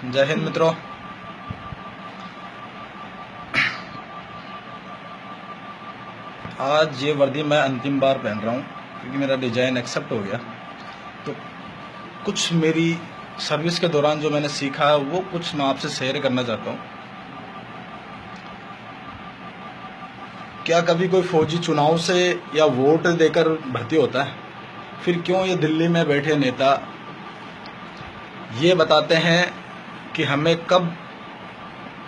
जय हिंद मित्रों। आज ये वर्दी मैं अंतिम बार पहन रहा हूँ क्योंकि मेरा डिजाइन एक्सेप्ट हो गया। तो कुछ मेरी सर्विस के दौरान जो मैंने सीखा है वो कुछ मैं आपसे शेयर करना चाहता हूँ। क्या कभी कोई फौजी चुनाव से या वोट देकर भर्ती होता है? फिर क्यों ये दिल्ली में बैठे नेता ये बताते हैं कि हमें कब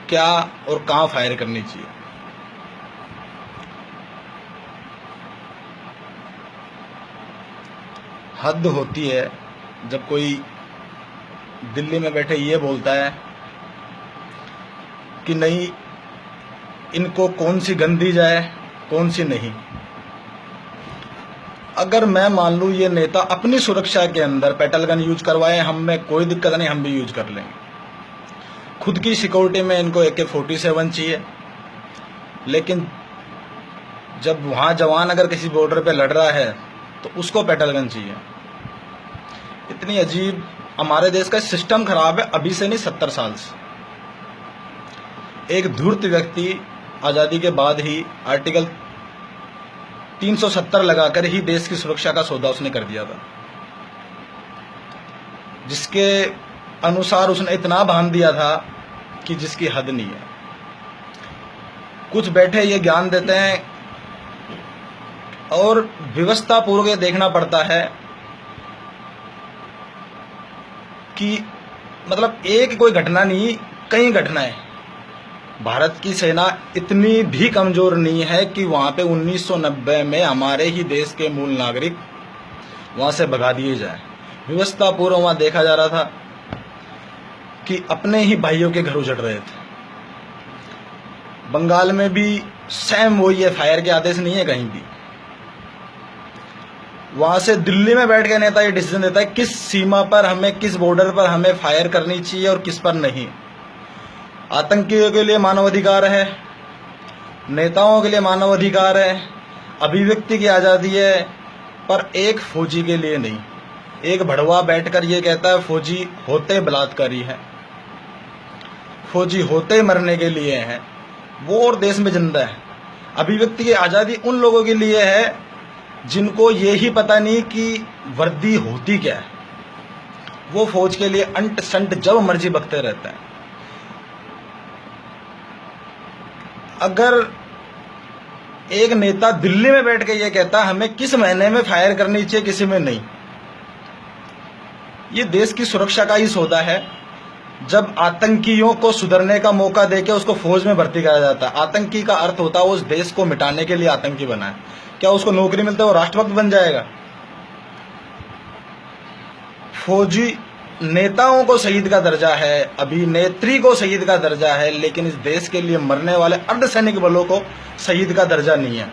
क्या और कहाँ फायर करनी चाहिए? हद होती है जब कोई दिल्ली में बैठे ये बोलता है कि नहीं, इनको कौन सी गन दी जाए कौन सी नहीं। अगर मैं मान लूँ ये नेता अपनी सुरक्षा के अंदर पेटल गन यूज करवाए, हमें कोई दिक्कत नहीं, हम भी यूज कर लेंगे। खुद की सिक्योरिटी में इनको AK-47 चाहिए, लेकिन जब वहाँ जवान अगर किसी बॉर्डर पे लड़ रहा है तो उसको पेटल गन चाहिए। इतनी अजीब हमारे देश का सिस्टम खराब है, अभी से नहीं 70 साल से। एक धूर्त व्यक्ति आज़ादी के बाद ही आर्टिकल 370 लगाकर ही देश की सुरक्षा का सौदा उसने कर दिया था, जिसके अनुसार उसने इतना बांध दिया था कि जिसकी हद नहीं है। कुछ बैठे ये ज्ञान देते हैं और व्यवस्था पूर्वक देखना पड़ता है कि मतलब एक कोई घटना नहीं, कई घटनाएं। भारत की सेना इतनी भी कमजोर नहीं है कि वहां पे 1990 में हमारे ही देश के मूल नागरिक वहां से भगा दिए जाए। व्यवस्था पूर्व वहां देखा जा रहा था कि अपने ही भाइयों के घर उजड़ रहे थे। बंगाल में भी सेम वही है, फायर के आदेश नहीं है कहीं भी। वहां से दिल्ली में बैठ के नेता ये डिसीजन देता है किस सीमा पर हमें, किस बॉर्डर पर हमें फायर करनी चाहिए और किस पर नहीं। आतंकियों के लिए मानव अधिकार है, नेताओं के लिए मानव अधिकार है, अभिव्यक्ति की आज़ादी है, पर एक फौजी के लिए नहीं। एक भड़वा बैठकर ये कहता है फौजी होते बलात्कारी है, फौजी होते मरने के लिए है, वो और देश में जिंदा है। अभिव्यक्ति की आज़ादी उन लोगों के लिए है जिनको ये ही पता नहीं कि वर्दी होती क्या है। वो फौज के लिए अंट संट जब मर्जी बकते रहते हैं। अगर एक नेता दिल्ली में बैठ के ये कहता हमें किस महीने में फायर करनी चाहिए, किसी में नहीं, ये देश की सुरक्षा का ही सौदा है। जब आतंकियों को सुधरने का मौका देके उसको फौज में भर्ती कराया जाता है। आतंकी का अर्थ होता है उस देश को मिटाने के लिए आतंकी बना है। क्या उसको नौकरी मिलता है वो राष्ट्रभक्त बन जाएगा? फौजी नेताओं को शहीद का दर्जा है, अभिनेत्री को शहीद का दर्जा है, लेकिन इस देश के लिए मरने वाले अर्धसैनिक बलों को शहीद का दर्जा नहीं है।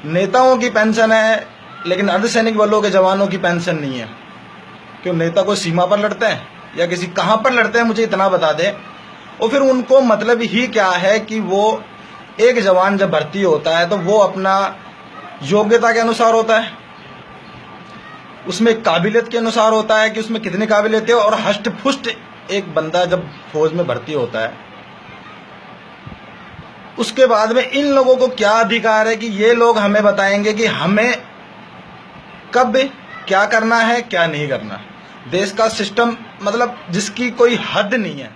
नेताओं की पेंशन है लेकिन अर्धसैनिक बलों के जवानों की पेंशन नहीं है। क्यों? नेता को सीमा पर लड़ते हैं या किसी कहां पर लड़ते हैं, मुझे इतना बता दें। और फिर उनको मतलब ही क्या है कि वो एक जवान जब भर्ती होता है तो वो अपना योग्यता के अनुसार होता है, उसमें काबिलियत के अनुसार होता है कि उसमें कितनी काबिलियत है। और हष्ट पुष्ट एक बंदा जब फौज में भर्ती होता है, उसके बाद में इन लोगों को क्या अधिकार है कि ये लोग हमें बताएंगे कि हमें कब क्या करना है क्या नहीं करना। देश का सिस्टम मतलब जिसकी कोई हद नहीं है।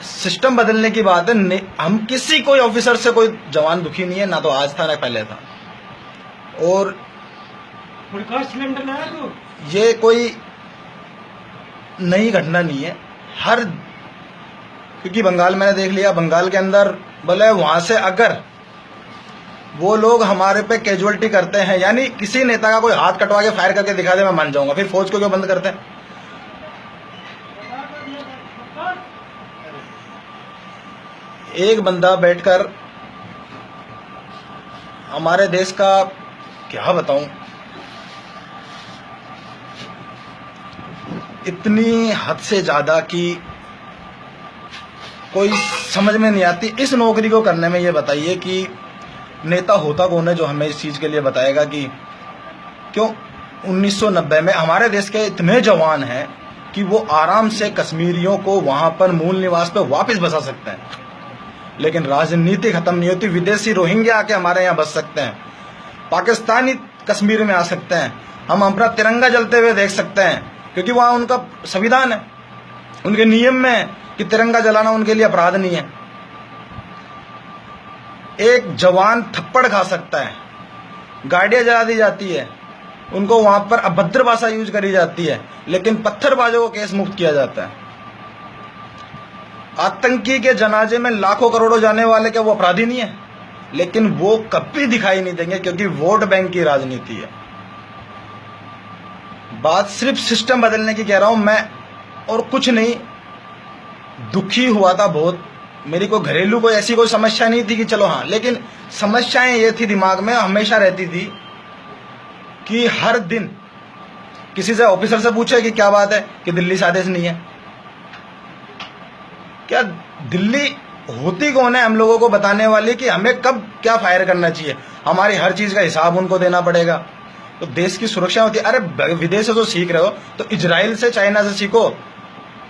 सिस्टम बदलने की बात है। हम किसी कोई ऑफिसर से कोई जवान दुखी नहीं है, ना तो आज था ना पहले था। और सिलेंडर लाया तो ये कोई नई घटना नहीं है। हर क्योंकि बंगाल मैंने देख लिया, बंगाल के अंदर बोले वहां से अगर वो लोग हमारे पे कैजुअलिटी करते हैं, यानी किसी नेता का कोई हाथ कटवा के फायर करके दिखा दे, मैं मान जाऊंगा। फिर फौज को क्यों बंद करते हैं? एक बंदा बैठकर हमारे देश का क्या बताऊं, इतनी हद से ज्यादा कि कोई समझ में नहीं आती। इस नौकरी को करने में ये बताइए कि नेता होता कौन है जो हमें इस चीज के लिए बताएगा कि क्यों 1990 में हमारे देश के इतने जवान हैं कि वो आराम से कश्मीरियों को वहां पर मूल निवास पे वापस बसा सकते हैं, लेकिन राजनीति खत्म नहीं होती। विदेशी रोहिंग्या आके हमारे यहाँ बस सकते हैं, पाकिस्तानी कश्मीर में आ सकते हैं, हम अपना तिरंगा जलते हुए देख सकते हैं, क्योंकि वहां उनका संविधान है, उनके नियम में है कि तिरंगा जलाना उनके लिए अपराध नहीं है। एक जवान थप्पड़ खा सकता है, गाड़ियां जला दी जाती है, उनको वहां पर अभद्र भाषा यूज करी जाती है, लेकिन पत्थरबाजों को केस मुक्त किया जाता है। आतंकी के जनाजे में लाखों करोड़ों जाने वाले क्या वो अपराधी नहीं है? लेकिन वो कभी दिखाई नहीं देंगे, क्योंकि वोट बैंक की राजनीति है। बात सिर्फ सिस्टम बदलने की कह रहा हूं मैं, और कुछ नहीं। दुखी हुआ था बहुत, मेरी कोई घरेलू कोई ऐसी कोई समस्या नहीं थी कि चलो हाँ, लेकिन समस्याएं ये थी दिमाग में हमेशा रहती थी कि हर दिन किसी से ऑफिसर से पूछे कि क्या बात है, कि दिल्ली से आदेश नहीं है। क्या दिल्ली होती कौन है हम लोगों को बताने वाली कि हमें कब क्या फायर करना चाहिए? हमारी हर चीज का हिसाब उनको देना पड़ेगा। तो देश की सुरक्षा होती है। अरे विदेश से तो सीख रहे हो तो इजराइल से, चाइना से सीखो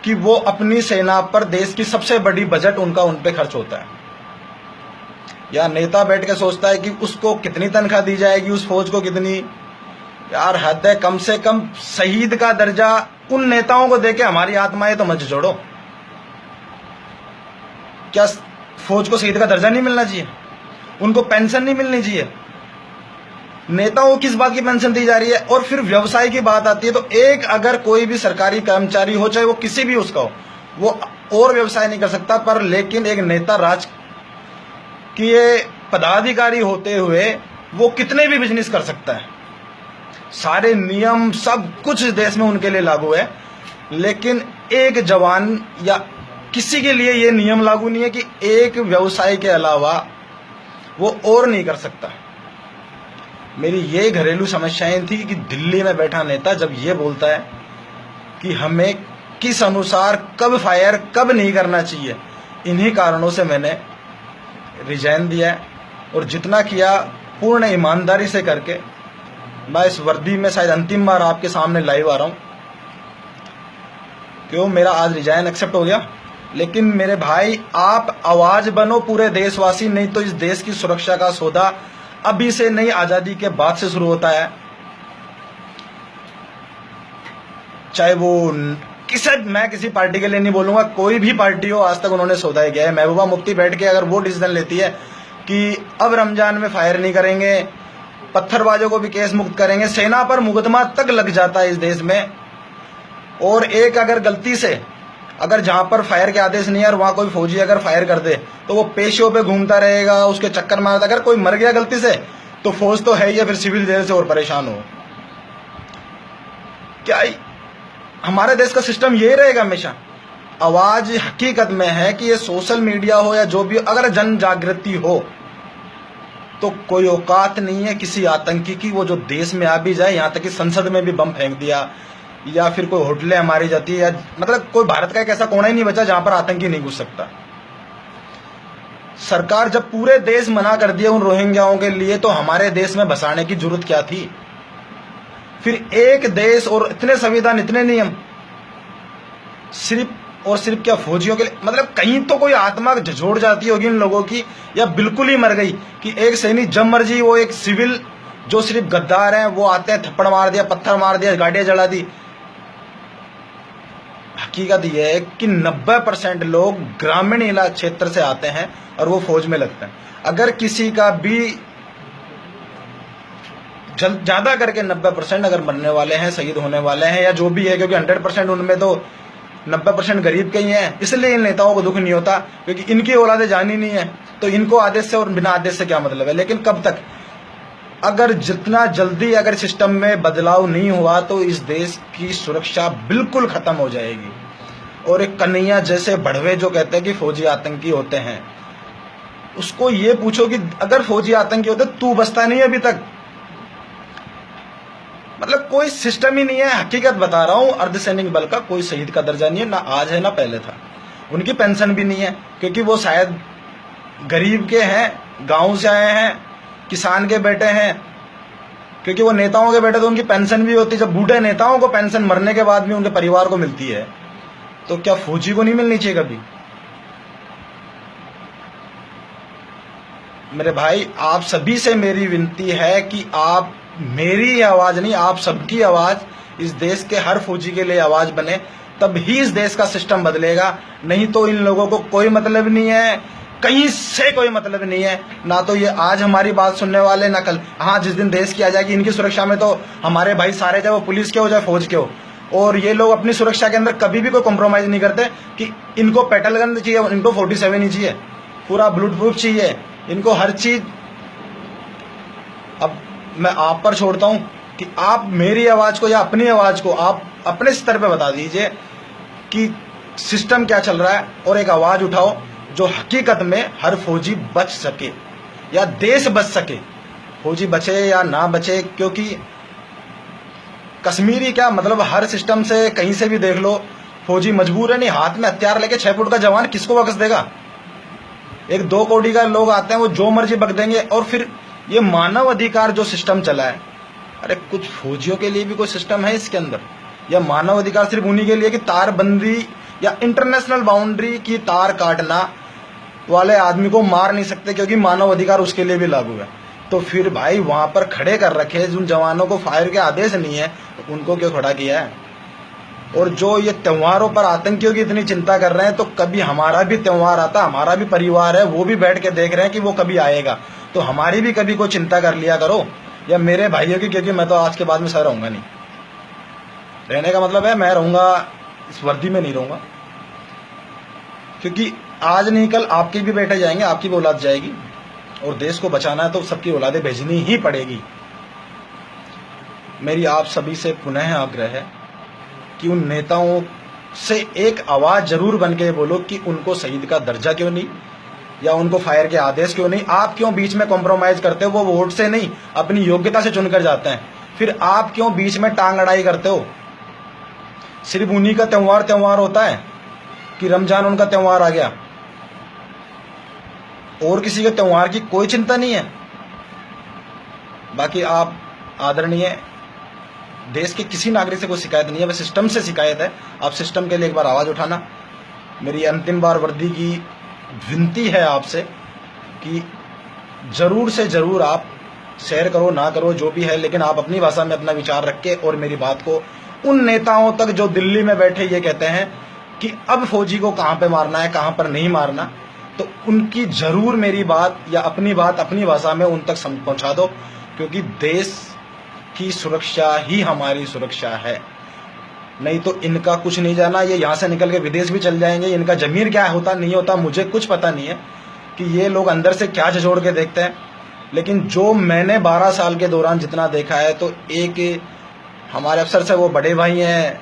कि वो अपनी सेना पर देश की सबसे बड़ी बजट उनका उन पे खर्च होता है। या नेता बैठ के सोचता है कि उसको कितनी तनख्वाह दी जाएगी, उस फौज को कितनी। यार हद है, कम से कम शहीद का दर्जा उन नेताओं को देके हमारी आत्माएं तो मत जोड़ो। क्या फौज को शहीद का दर्जा नहीं मिलना चाहिए? उनको पेंशन नहीं मिलनी चाहिए? नेताओं को किस बात की पेंशन दी जा रही है? और फिर व्यवसाय की बात आती है तो एक अगर कोई भी सरकारी कर्मचारी हो, चाहे वो किसी भी उसका हो, वो और व्यवसाय नहीं कर सकता, पर लेकिन एक नेता राज की पदाधिकारी होते हुए वो कितने भी बिजनेस कर सकता है। सारे नियम सब कुछ इस देश में उनके लिए लागू है, लेकिन एक जवान या किसी के लिए ये नियम लागू नहीं है कि एक व्यवसाय के अलावा वो और नहीं कर सकता। मेरी ये घरेलू समस्याएं थी कि दिल्ली में बैठा नेता जब ये बोलता है कि हमें किस अनुसार कब फायर कब नहीं करना चाहिए, इन्हीं कारणों से मैंने रिजाइन दिया है। और जितना किया पूर्ण ईमानदारी से करके, मैं इस वर्दी में शायद अंतिम बार आपके सामने लाइव आ रहा हूं। क्यों मेरा आज रिजाइन एक्सेप्ट हो गया, लेकिन मेरे भाई आप आवाज बनो पूरे देशवासी, नहीं तो इस देश की सुरक्षा का सौदा अभी से नहीं, आजादी के बाद से शुरू होता है। चाहे वो मैं किसी पार्टी के लिए नहीं बोलूंगा, कोई भी पार्टी हो, आज तक उन्होंने सौदा ही किया है। महबूबा मुफ्ती बैठ के अगर वो डिसीजन लेती है कि अब रमजान में फायर नहीं करेंगे, पत्थरबाजों को भी केस मुक्त करेंगे, सेना पर मुकदमा तक लग जाता है इस देश में। और एक अगर गलती से अगर जहां पर फायर के आदेश नहीं है और वहां कोई फौजी अगर फायर कर दे तो वो पेशियों पे घूमता रहेगा, उसके चक्कर मारता। अगर कोई मर गया गलती से तो फौज तो है ही, फिर सिविल जेल से और परेशान हो। क्या हमारे देश का सिस्टम यही रहेगा हमेशा? आवाज हकीकत में है कि ये सोशल मीडिया हो या जो भी, अगर जन जागृति हो तो कोई औकात नहीं है किसी आतंकी की वो जो देश में आ भी जाए, यहां तक कि संसद में भी बम फेंक दिया, या फिर कोई होटलें हमारी जाती है, या मतलब कोई भारत का एक ऐसा कोना ही नहीं बचा जहां पर आतंकी नहीं घुस सकता। सरकार जब पूरे देश मना कर दिया उन रोहिंग्याओं के लिए, तो हमारे देश में बसाने की जरूरत क्या थी? फिर एक देश और इतने संविधान, इतने नियम, सिर्फ और सिर्फ क्या फौजियों के लिए? मतलब कहीं तो कोई आत्मा झोड़ जाती होगी इन लोगों की, या बिल्कुल ही मर गई कि एक सैनिक जब मर्जी, वो एक सिविल जो सिर्फ गद्दार हैं वो आते हैं, थप्पड़ मार दिया, पत्थर मार दिया, गाड़ियां जला दी। हकीकत यह है कि 90% लोग ग्रामीण क्षेत्र से आते हैं और वो फौज में लगते हैं। अगर किसी का भी ज्यादा करके 90% अगर मरने वाले हैं, शहीद होने वाले हैं, या जो भी है, क्योंकि 100% उनमें तो 90% गरीब के ही हैं, इसलिए इन नेताओं को दुख नहीं होता, क्योंकि इनकी औलादे जानी नहीं है, तो इनको आदेश से और बिना आदेश से क्या मतलब है। लेकिन कब तक? अगर जितना जल्दी अगर सिस्टम में बदलाव नहीं हुआ तो इस देश की सुरक्षा बिल्कुल खत्म हो जाएगी। और एक कन्हैया जैसे बढ़वे जो कहते हैं कि फौजी आतंकी होते हैं, उसको ये पूछो कि अगर फौजी आतंकी होते तू बचता नहीं अभी तक? मतलब कोई सिस्टम ही नहीं है। हकीकत बता रहा हूं, अर्धसैनिक बल का कोई शहीद का दर्जा नहीं है, ना आज है ना पहले था। उनकी पेंशन भी नहीं है, क्योंकि वो शायद गरीब के हैं, गांव से आए हैं, किसान के बेटे हैं, क्योंकि वो नेताओं के बेटे तो उनकी पेंशन भी होती है। जब बूढ़े नेताओं को पेंशन मरने के बाद भी उनके परिवार को मिलती है, तो क्या फौजी को नहीं मिलनी चाहिए कभी? मेरे भाई, आप सभी से मेरी विनती है कि आप मेरी आवाज नहीं, आप सबकी आवाज इस देश के हर फौजी के लिए आवाज बने, तब ही इस देश का सिस्टम बदलेगा। नहीं तो इन लोगों को कोई मतलब नहीं है, कहीं से कोई मतलब नहीं है। ना तो ये आज हमारी बात सुनने वाले, ना कल। हाँ, जिस दिन देश की आ जाएगी, इनकी सुरक्षा में तो हमारे भाई सारे, चाहे वो पुलिस के हो चाहे फौज के हो, और ये लोग अपनी सुरक्षा के अंदर कभी भी कोई कॉम्प्रोमाइज नहीं करते कि इनको पेट्रोल गन चाहिए, इनको 47 ही चाहिए, पूरा बुलेट प्रूफ चाहिए, इनको हर चीज। अब मैं आप पर छोड़ता हूं कि आप मेरी आवाज को या अपनी आवाज को आप अपने स्तर पे बता दीजिए कि सिस्टम क्या चल रहा है, और एक आवाज उठाओ जो हकीकत में हर फौजी बच सके या देश बच सके। फौजी बचे या ना बचे, क्योंकि कश्मीरी क्या मतलब, हर सिस्टम से कहीं से भी देख लो, फौजी मजबूर है। नहीं, हाथ में हथियार लेके 6 फुट का जवान किसको बख्श देगा? एक 2 करोड़ का लोग आते हैं, वो जो मर्जी बक देंगे। और फिर ये मानव अधिकार जो सिस्टम चला है, अरे कुछ फौजियों के लिए भी कोई सिस्टम है इसके अंदर? या मानव अधिकार सिर्फ उन्हीं के लिए कि तारबंदी या इंटरनेशनल बाउंड्री की तार काटना वाले आदमी को मार नहीं सकते क्योंकि मानव अधिकार उसके लिए भी लागू है? तो फिर भाई वहां पर खड़े कर रखे जिन जवानों को फायर के आदेश नहीं है, उनको क्यों खड़ा किया है? और जो ये त्योहारों पर आतंकियों की इतनी चिंता कर रहे हैं, तो कभी हमारा भी त्योहार आता, हमारा भी परिवार है, वो भी बैठ के देख रहे हैं कि वो कभी आएगा, तो हमारी भी कभी कोई चिंता कर लिया करो। या मेरे भाइयों की, क्योंकि मैं तो आज के बाद में सर रहूंगा नहीं। रहने का मतलब है मैं रहूंगा, इस वर्दी में नहीं रहूंगा, क्योंकि आज नहीं कल आपके भी बेटे जाएंगे, आपकी भी औलाद जाएगी, और देश को बचाना है तो सबकी औलादें भेजनी ही पड़ेगी। मेरी आप सभी से पुनः आग्रह है कि उन नेताओं से एक आवाज जरूर बन के बोलो कि उनको शहीद का दर्जा क्यों नहीं, या उनको फायर के आदेश क्यों नहीं। आप क्यों बीच में कॉम्प्रोमाइज करते हो? वो वोट से नहीं, अपनी योग्यता से चुनकर जाते हैं। फिर आप क्यों बीच में टांग अड़ाई करते हो? सिर्फ उन्हीं का त्योहार होता है कि रमजान उनका त्योहार आ गया, और किसी के त्योहार की कोई चिंता नहीं है? बाकी आप आदरणीय, देश के किसी नागरिक से कोई शिकायत नहीं है, बस सिस्टम से शिकायत है। आप सिस्टम के लिए एक बार आवाज उठाना। मेरी अंतिम बार वर्दी की विनती है आपसे कि जरूर से जरूर आप शेयर करो, ना करो जो भी है, लेकिन आप अपनी भाषा में अपना विचार रख के और मेरी बात को उन नेताओं तक जो दिल्ली में बैठे ये कहते हैं कि अब फौजी को कहां पे मारना है, कहां पर नहीं मारना, तो उनकी जरूर मेरी बात या अपनी बात अपनी भाषा में उन तक पहुंचा दो, क्योंकि देश की सुरक्षा ही हमारी सुरक्षा है। नहीं तो इनका कुछ नहीं जाना, ये यहाँ से निकल के विदेश भी चल जाएंगे। इनका जमीर क्या होता नहीं होता मुझे कुछ पता नहीं है कि ये लोग अंदर से क्या झोड़ के देखते हैं, लेकिन जो मैंने 12 साल के दौरान जितना देखा है, तो एक हमारे अफसर से वो बड़े भाई हैं,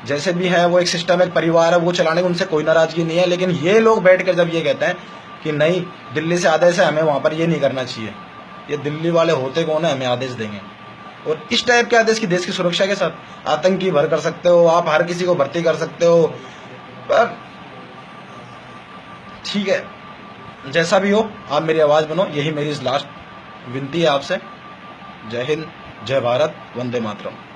जैसे भी हैं, वो एक सिस्टम, एक परिवार है, वो चलाने में उनसे कोई नाराजगी नहीं है। लेकिन ये लोग बैठकर जब ये कहते हैं कि नहीं, दिल्ली से आदेश है, हमें वहां पर ये नहीं करना चाहिए, ये दिल्ली वाले होते कौन है, हमें आदेश देंगे। और इस टाइप के आदेश की देश की सुरक्षा के साथ आतंकी भर कर सकते हो आप, हर किसी को भर्ती कर सकते हो, पर ठीक है, जैसा भी हो आप मेरी आवाज बनो, यही मेरी लास्ट विनती है आपसे। जय हिंद, जय भारत, वंदे मातरम।